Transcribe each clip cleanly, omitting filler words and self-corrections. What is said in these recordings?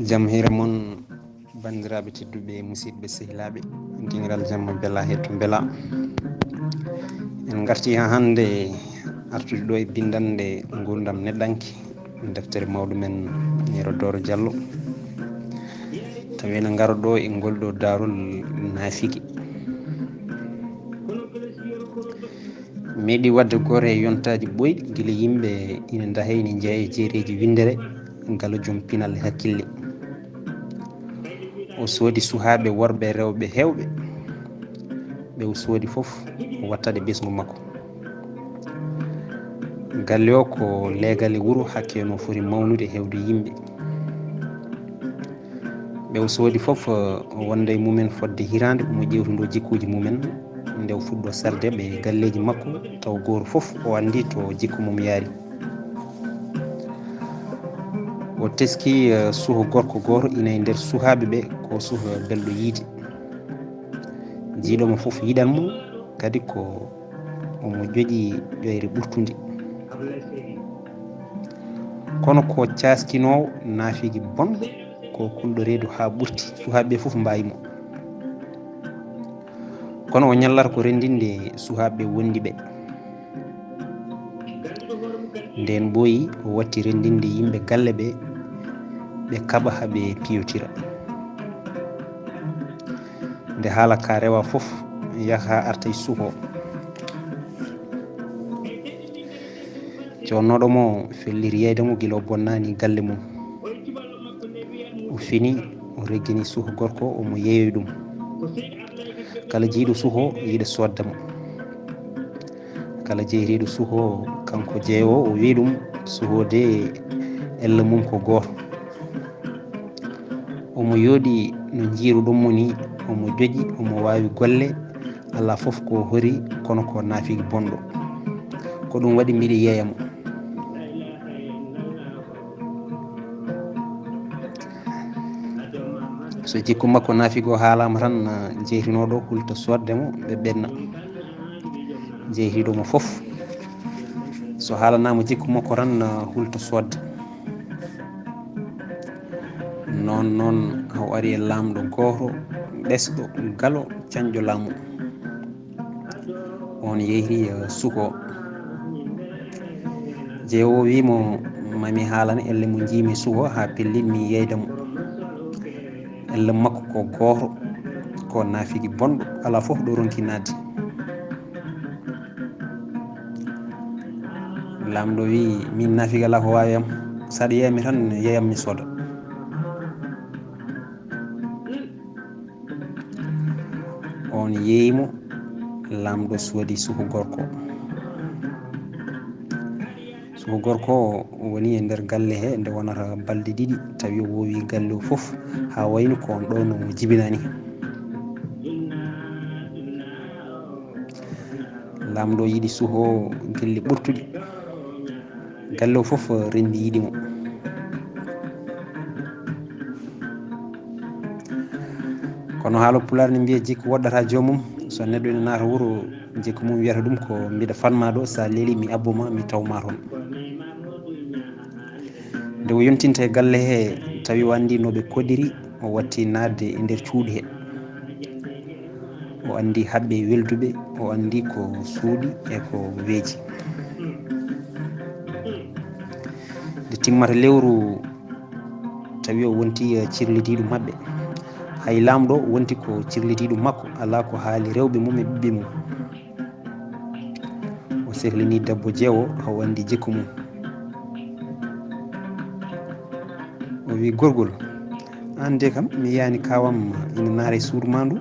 Jam hira mon bandiraɓe tedduɓe musidɓe sehilaɓe dingiral jamma bela hetto beela en garti ha hande artude ɗo e bindande gurdam neɗɗanke deftere mawɗo men Yero Doro Diallo tawi en garo ɗo e ngolɗo darol naafiki meeɗi wadde goto e yontaji ɓoyɗi guila yimɓe ina daahe ina jeeya e jeereji windere ngala joom pinal hakkille o soodi suhaaɓe worɓe e rewɓe hewɓe ɓe o soodi fof o wattade ɓesgu makko galle o ko leegal e wuuro hakke no foti mawnude hewde yimɓe ɓe o soodi fof wonde e mumen fodde hirande omo ƴewtindo jikkuji mumen nde o fuɗɗo sarde ɓe galleji makko taw goto fof o andi to jikku mum yaari o teski suho gorko goto ina e nder suhaɓe ɓe ko suho belɗo yiide jiiɗomo fof yiɗanmo kadi ko omo joƴi ƴoyre ɓurtude kono ko caskinowo naafigi bonɗo ko kulɗo reedu ha ɓurti suhaɓeɓe fof mbayimo kono o ñallata ko rendinde suhaɓeɓe wondi ɓe nden ɓooyi o watti rendinde yimɓe galle ɓe ɓe kaɓa haaɓe piyotira nde haala ka rewa fof yaaha arta e suho jonnoɗomo felliri yeydemo guila o bonnani galle mum o fini o reggini suho gorko omo yeeyoy ɗum kala jiiɗo suho yiiɗa soddamo kala jeeyriɗo suho kanko jeeyowo o wi ɗum suhode elle mum ko goto omo yooɗi no jiiruɗummo ni omo joƴi omo wawi golle ala fof ko hori kono ko naafigi bonɗo ko ɗum waɗi mbiɗa yeeyamo so jikku makko naafigo haalama tan jeytinoɗo hulta soddemo ɓe ɓenna jeytiɗomo fof so haalanama jikku makko tan hulta sodde noon o ari e lamɗo goto ɓesɗo gaalo cañƴo laamu on yeyri suko jeewowo wimo mami haalane elle mo jiimi suho ha pellit mi yeydamo elle makko ko goto ko naafigi bonɗo ala fof ɗo ronki nadde lamɗo wi min naafigi ala ko wawiyam saɗa yeyami tan yeyam mi sooda on yeeyimo lamɗo soodi suho gorko suho gorko o woni e nder galle he nde wonata balɗe ɗiɗi tawi o wowi galle o fof ha wayno ko on ɗo no jibinani lamɗo yiiɗi suho gelle ɓurtuɗi galle o fof rendi yiiɗimo kono haala pular ne mbiya jikku woɗɗata joomum so neɗɗo ene naata wuuro jikku mum wiyata ɗum ko mbiɗa fanma ɗo sa leeli mi abbuma mi tawma toon nde o yontinta e galle he tawi o andi noɓe kodiri o watti nadde e nder cuuɗi he o andi haɓɓe welduɓe o andi ko suuɗi e ko weeji nde timmata lewru tawi o wonti cirlitiɗo mabɓe hay lamɗo wonti ko cirlitiɗo makko ala ko haali rewɓe mum e ɓiɓɓe mum o sehlini debbo jeewo haw andi jikku mum o wi gorgol an de kam mi yiyani kawam ina naata e suudu ma ndu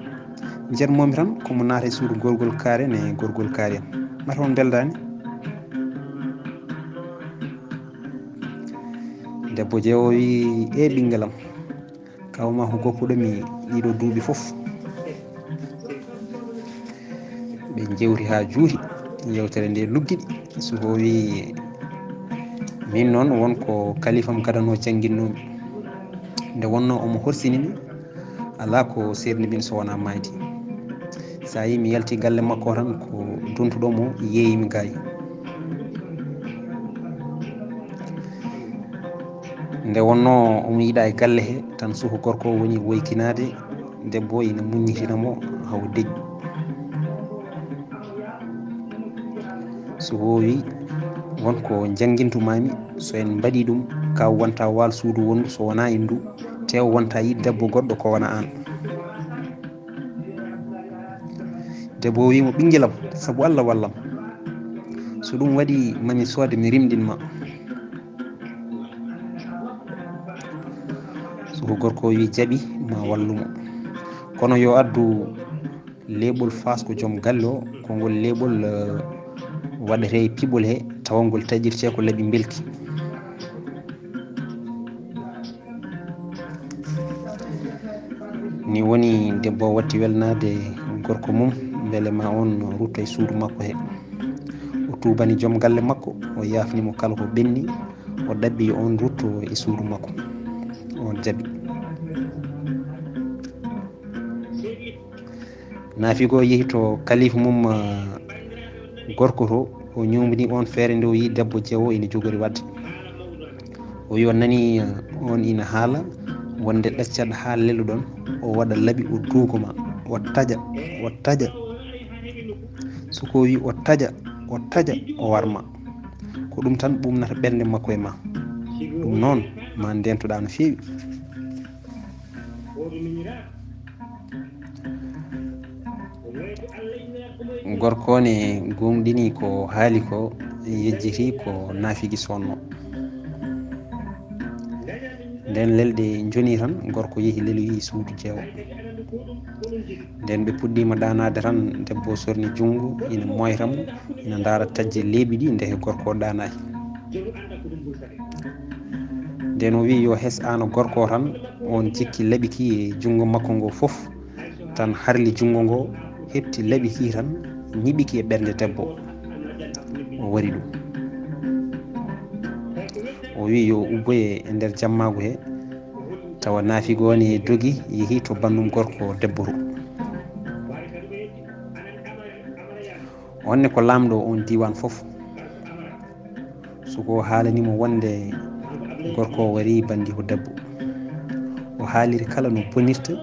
jetmomi tan komo naata e suudu gorgol kaaren e gorgol kaaren mata on beldani debbo jeewo wi e ɓinguelam kawma ko goppuɗomi ɗiɗo duuɓi fof ɓe jewti ha juuti yewtere nde luggiɗi suho wi min noon wonko kalifam gadano jangguinnomi nde wonno omo horsinimi ala ko serni min so wona mayde sa yi mi yalti galle makko tan ko duntuɗomo yeeyimi gayi nde wonno omo yiiɗa e galle he tan suhu gorko o woni woykinade debbo o ina muññitinamo hawo deƴƴi. so wowi wonko jangguintumami so en mbaɗi ɗum kaw wonta wal suudu wondu so wona e ndu tew wonta yid debbo goɗɗo ko wona an. debbo o wimo ɓinguelam saabu Allah wallam so ɗum waɗi mami soode mi rimɗinma. so gorko wi jaaɓi ma wallumo kono yo addu leɓol fasgo joom galle o ko ngol leɓol waɗete e piɓol he tawangol taƴirte ko laaɓi belki. ni woni debbo o watti welnade gorko mum beele ma on rutto e suudu makko he o tubani joom galle makko o yafnimo kala ko ɓenni o ɗaɓɓi yo on rutto e suudu makko on jaaɓi. naafigo yeehi to kalifa mum gorko to o ñumini on feere nde o yi debbo jeewo ina jogori wadde o wi o nani on ina haala wonde ɗaccaɗo ha lelo ɗon o waɗa laaɓi o duugoma o taƴa soko wi o taƴa o warma ko ɗum tan ɓumnata ɓernde makko e ma ɗum noon ma ndentoɗa no feewi. gorko ne gomɗini ko haali ko yejjiti ko naafigi sonno nden lelɗe joni tan gorko yeehi leloyi suudu jeewo nden ɓe puɗɗima ɗanade tan debbo sorni junggo ina moytamo ina daara tajje leeɓi ɗi nde gorko o ɗanayi nden o wi yo hes ano gorko tan on jikki laaɓiki e junggo makko ngo foof tan harli junggo ngo hetti laaɓiki tan ñiɓiki e ɓernde debbo o wari ɗum o wi yo ubboye e nder jammago he tawa naafigo ne dogi yeehi to bandum gorko debbo to onne ko lamɗo on diwan foof soko haalanimo wonde gorko o wari bandi ko debbo o haaliri kala no bonirta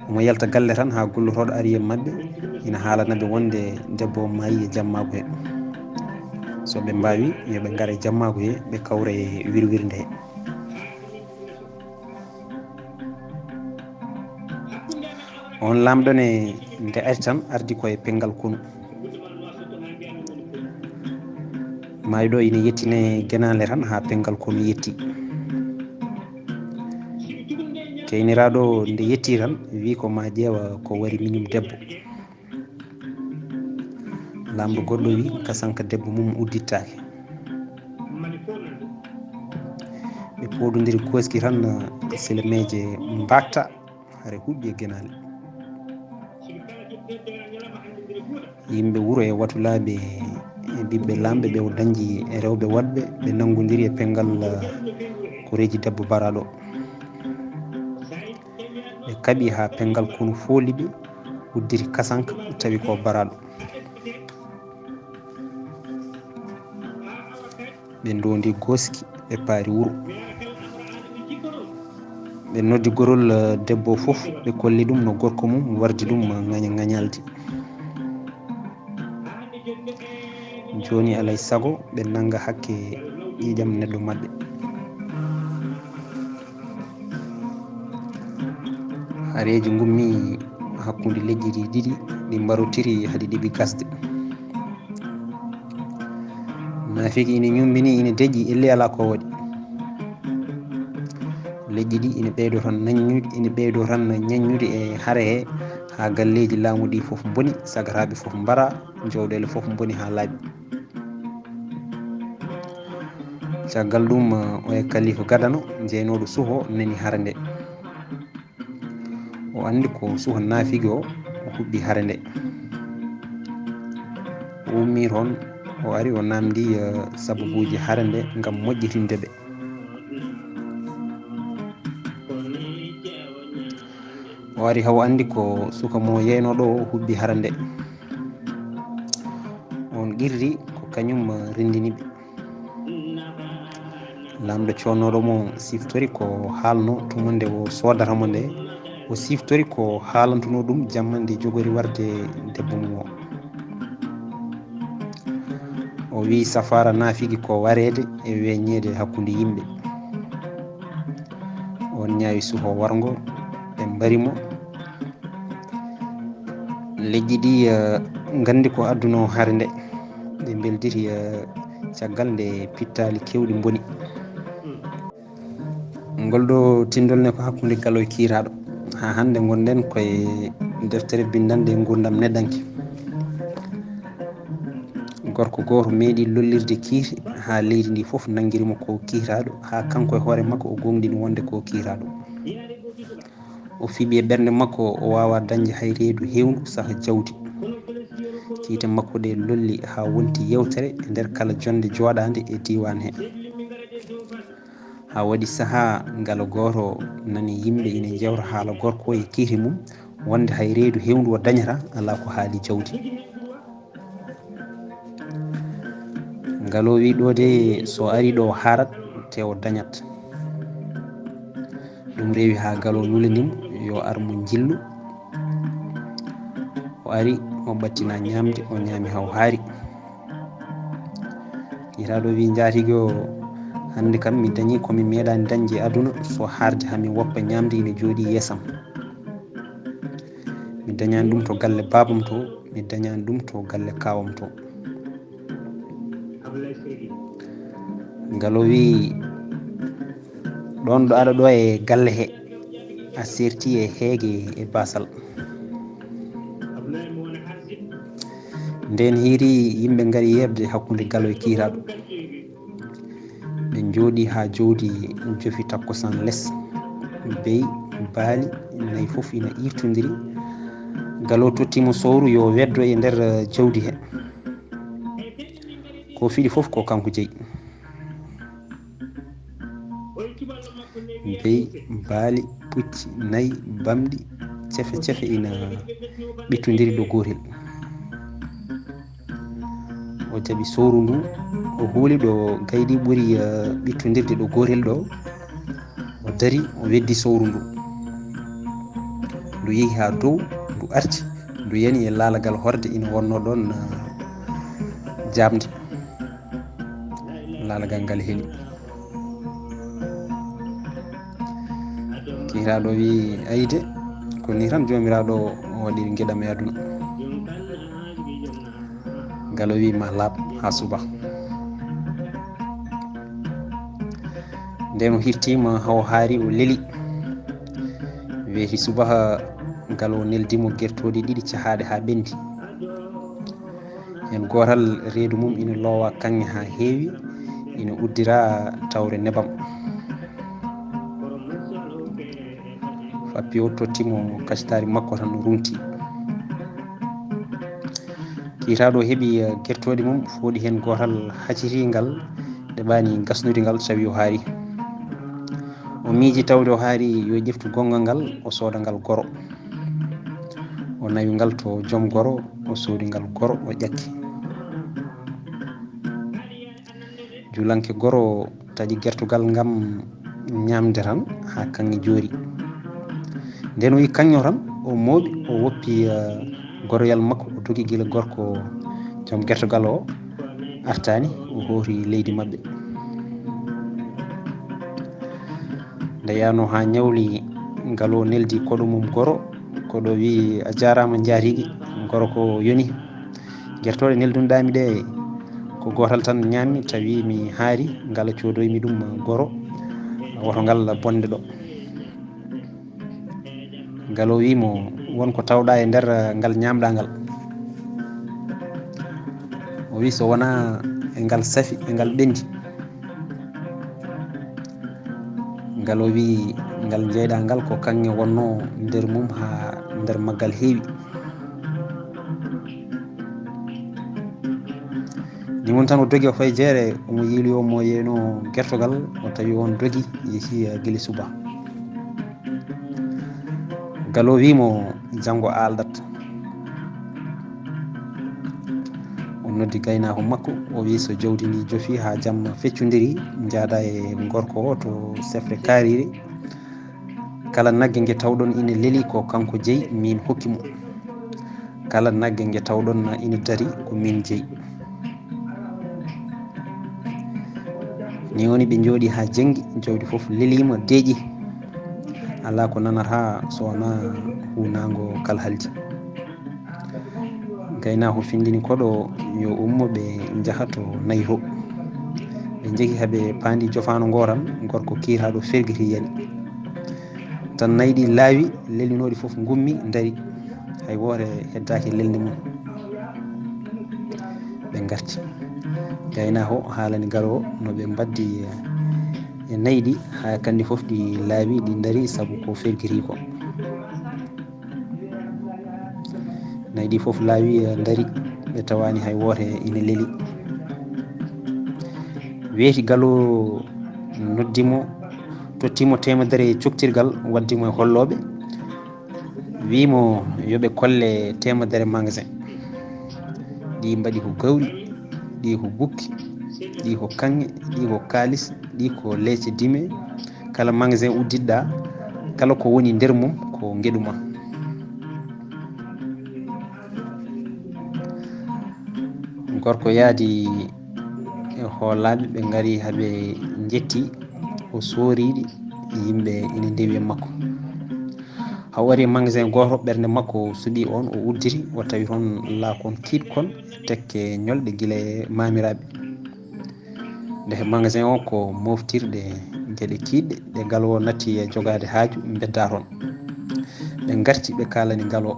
omo yalta galle tan ha gollotoɗo ari e mabɓe ina haalanaɓe wonde debbo o maayi e jammago he soɓe mbawi yoɓe gaare jammago he ɓe kawra e wirwirde he. on lamɗo ne nde ari tan ardi koye pengal konu mayɗo ina yettine guenale tan ha pengal konu yetti keyniraɗo nde yetti tan wi ko ma ƴeewa ko wari miñum debbo lamɗo goɗɗo wi kasanka debbo mum uddittake ɓe poɗodiri koski tan sele meje mbakta haare huɓɓi e guenale yimɓe wuuro e watulaɓe e ɓiɓɓe lamɓe ɓe o dañji e rewɓe waɗɓe ɓe nangodiri e pengal koreji debbo baraɗo ɓe kaaɓi ha pengal kono fooliɓe udditi kasanka tawi ko baraɗo ɓe dondi goski ɓe paari wuuro ɓe noddi gorol debbo foof ɓe kolli ɗum no gorko mum wardi ɗum ŋañalde joni alay saago ɓe nanga hakke ƴiƴam neɗɗo maɓɓe hareji gummi hakkude leƴƴi ɗiɗi ɗi mbarotiri haɗi ɗiɓi gasde naafiki ina ñumbini ina deƴƴi elli ala ko waɗi leƴƴi ɗi ina ɓeydo tan ñaññude e haare he ha galleji laamu ɗi foof boni sagataɓe foof mbara jowɗele foof boni ha laaɓi caggal ɗum o e kalifa gadano jeynoɗo suuho nani haare nde o andi ko suuha naafigi o huɓɓi haare nde o ummi toon o ari o namdi sababuji haare nde gam moƴƴitindeɓe o ari hawo andi ko suka mo yeynoɗo o huɓɓi haare nde on qirri ko kañum rendiniɓe lamɗo connoɗomo siftori ko haalno tumande o sodatamo nde o siftori ko haalantuno ɗum jamma nde jogori warde debbo mum o wi safara naafigi ko warede e weññede hakkude yimɓe. on ñaawi suho wargo ɓe mbarimo leƴƴi ɗi gandi ko adduno haare nde ɓe beldiri caggal nde pittali kewɗi boni. ngol ɗo tindol ne ko hakkude galo e kiiraɗo ha hande gonɗen koye deftere bindande gurdam neɗɗanke. gorko goto meeɗi lollirde kiiri ha leydi ndi foof nanguirimo ko kiiraɗo ha kanko e hoore makko o gonɗini wonde ko kiiraɗo. o fiiɓi e ɓernde makko o wawa dañde hay reedu hewndu saaha jawdi. kiite makko ɗe lolli ha wonti yewtere e nder kala jonde joɗade e diwan he. ha waɗi saaha ngala goto nani yimɓe ina jewta haala gorko e kiiti mum wonde hay reedu hewndu o dañata ala ko haali jawdi. ngalo wi ɗo de so ari ɗo haarat te o dañat. ɗum rewi ha ngalo lulinimo yo ar mo jillu. o ari o ɓattina ñamde o ñaami haw haari. kiiraɗo wi jaatigui o hande kam mi dañi komi meeɗani dañde aduna so harde hami woppa ñamde ina jooɗi yeesam. mi dañani ɗum to galle babam to mi dañani ɗum to galle kawam to. ngalo wi ɗon ɗo aɗa ɗo e galle he a serti e heege e basal. nden hiiri yimɓe gaari yebde hakkude galo e kiiraɗo. ɓe jooɗi ha jowdi jofi takkosan less beyi baali nayyi foof ina iftodiri. ngalo tottimo sowru yo weddo e nder jawdi he ko fiiɗi foof ko kanko jeeyi. beyi baali pucci nayyi bamɗi ceefe ceefe ina ɓittodiri ɗo gotel. o jaaɓi sowru ndu o huuli ɗo gayɗi ɓuuri ɓittodirde ɗo gotel ɗo o dari o weddi sowru ndu. ndu yeehi ha dow ndu arti ndu yani e laalagal horde ina wonno ɗon jamde. laalagal ngal heeli. kiiraɗo wi ayde ko ni tan jomiraɗo o waɗiri gueɗam e aduna. ngalo wi ma laaɓ ha suba. nden o hirtima haw haari o leeli weeti subaha ngalo neldimo guertoɗe ɗiɗi cahaɗe ha ɓendi. hen gotal reedu mum ina loowa kanŋe ha heewi ina uddira tawre nebam. fappi o tottimo kacitari makko tan rumti. kiitaɗo heeɓi guertoɗe mum fooɗi hen gotal haccitingal ɗeɓani gasnude ngal tawi o haari. o miiji tawde o haari yo ƴeftu gongal ngal o sooda ngal goro. o nawi ngal to joom goro o soodi ngal goro o ƴakki. juulanke goro taƴi guertugal ngam ñamde tan ha kanŋe joori. nden o yi kanŋe o tan o mooɓi o woppi goroyal makko o dogi guila gorko joom guertogal o artani o hoori leydi mabɓe. nde yano ha ñawli ngalo neldi koɗo mum goro koɗo wi a jarama jaatigui goro ko yoni. guertoɗe neldunoɗami ɗe ko gotal tan ñammi tawi mi haari ngala codoymi ɗum goro woto ngal bonde ɗo. ngalo wimo wonko tawɗa e nder ngal ñamɗa ngal. o wi so wona e ngal saafi e ngal ɓendi. ngalo wi ngal jeyɗa ngal ko kanŋe wonno nder mum ha nder maggal heewi. ni won tan o dogi o fayi jeere omo yiiloyomo yeyno guertogal o tawi on dogi yeehi guila suba. ngalo wimo janggo alɗat. o noddi gaynako makko o wi so jawdi ndi jofi ha jamma feccodiri jaada e gorko o to sefre kariri kala nagge nge tawɗon ina leeli ko kanko jeeyi min hokkimo kala nagge nge tawɗon ina dari ko min jeeyi ni woni ɓe jooɗi ha janggi jawdi foof leelima deeƴi ala ko nanata so wona hunago kalhalji gaynako findini koɗo yo ummo ɓe jaaha to nayyi to ɓe jeehi haaɓe paandi jofano goran gorko kiiraɗo ferguiti yani tan nayyi ɗi laawi lelinoɗi foof gummi daari hay woore heddaki lelde mum ɓe garti gaynako haalani garowo no ɓe mbaddi e nayyi ɗi ha kandi foof ɗi laawi ɗi daari saabu ko ferguiri ko nayyi ɗi foof laawi daari ɓe tawani hay woore ina leeli weeti galo noddimo tottimo temedere coktirgal waddimo e holloɓe wimo yoɓe kolle temedere magasin ɗi mbaɗi ko gawri ɗi ko bukki ɗi ko kanŋe ɗi ko kalis ɗi ko leecce dime kala magasin uddiɗɗa kala ko woni nder mum ko gueɗuma gorko yaadi e hoolaɓe ɓe gaari haaɓe jetti o sooriɗi yimɓe ina ndewi e makko ha wari magasin goto ɓernde makko suuɓi on o udditi o tawi toon laakon kiiɗkon tekke ñolɗe guila e mamiraɓe nde magasin o ko moftirɗe gueɗe kiɗɗe ɗe galowo natti e jogade haaju bedda toon ɓe garti ɓe kalani galo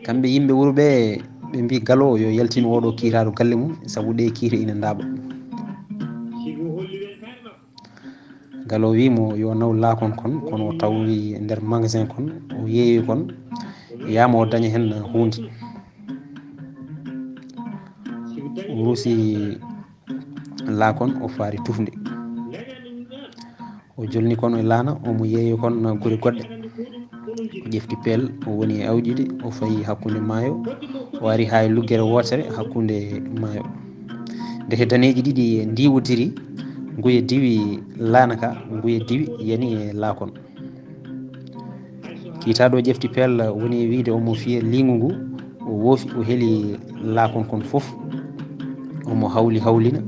kamɓe yimɓe wuuro ɓe ɓe mbi galo yo yaltin oɗo kiiraɗo galle mum saabu ɗe kiire ina daaɓa galo wimo yo naw laakon kon kono o tawri nder magasin kon o yeeyi kon yama o daña hen hunde o ruusi laakon o faari tufde o jolni kon e laana omo yeeyi kon guure goɗɗe o ƴefti peel o woni e awƴide o fayi hakkude maayo o ari ha e luggere wotere hakkude maayo nde daneji ɗiɗi ndiwodiri nguye diwi laana ka nguye diwi yani e laakon kiitaɗo ƴefti peel woni e wiide omo fiya lingu ngu o woofi o heeli laakon kon foof omo hawli hawlina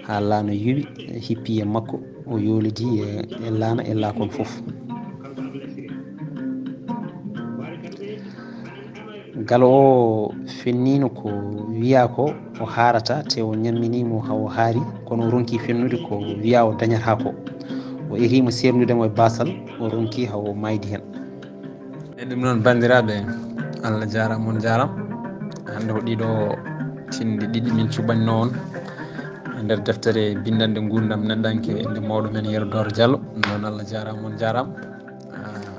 ha laana yuwi hippi e makko o yoolidi e laana e laakon foof galo o fennino ko wiya ko o haarata te o ñamminimo hawo haari kono o ronki fennude ko wiya o dañata ko o irimo sernudemo e basal o ronki hawo maydi hen e ɗum noon bandiraɓe Allah jarama on jarama hande ko ɗiɗo tinde ɗiɗi min cuɓanno on e nder deftere bindande gurdam nendanke nde mawɗo men Yero Doro Diallo noon Allah jarama on jarama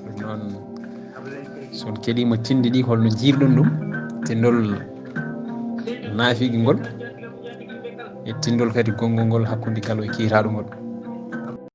ɗum noon son keeɗima tinde ɗi holno jirɗon ɗum tindol naafigi ngol e tindol kadi gonngol ngol hakkude galo e kiitaɗo ngol